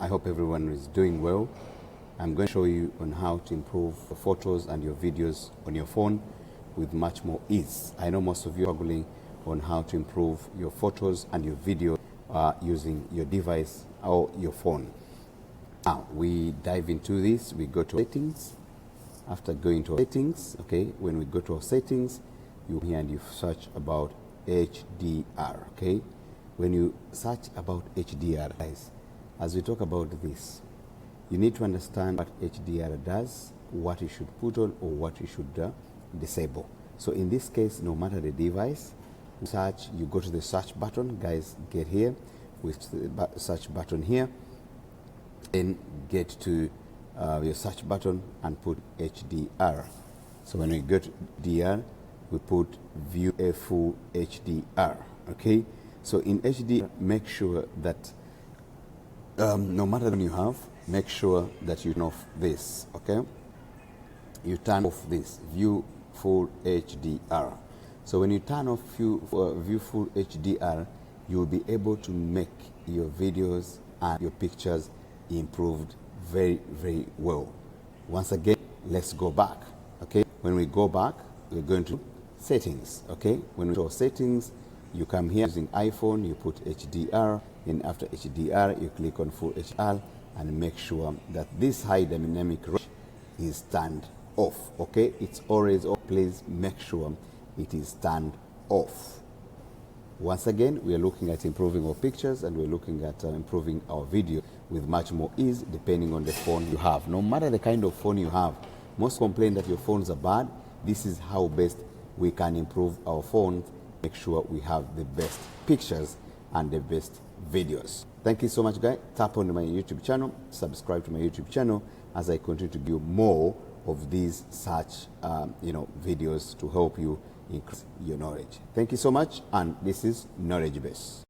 I hope everyone is doing well. I'm going to show you on how to improve your photos and your videos on your phone with much more ease. I know most of you are struggling on how to improve your photos and your video using your device or your phone. Now, we dive into this. We go to settings. After going to settings, okay, when we go to our settings, you here and you search about HDR, okay? When you search about HDR, guys, as we talk about this, you need to understand what HDR does, what you should put on or what you should disable. So in this case, no matter the device, search, you go to the search button, guys, get here with the search button here, then get to your search button and put HDR. So when we go to HDR, we put view a full HDR, okay? So in HDR, make sure that no matter what you have, make sure that you turn off this, okay? You turn off this, view full HDR. So when you turn off view full HDR, you'll be able to make your videos and your pictures improved very, very well. Once again, let's go back, okay? When we go back, we're going to settings, okay? When we go to settings, you come here using iPhone, you put HDR, and after HDR, you click on full HDR and make sure that this high dynamic range is turned off, okay? It's always off. Please make sure it is turned off. Once again, we are looking at improving our pictures and we're looking at improving our video with much more ease depending on the phone you have. No matter the kind of phone you have, most complain that your phones are bad. This is how best we can improve our phones, make sure we have the best pictures and the best videos. Thank you so much, guys. Tap on my YouTube channel, subscribe to my YouTube channel as I continue to give you more of these such videos to help you increase your knowledge. Thank you so much, and this is Knowledge Base.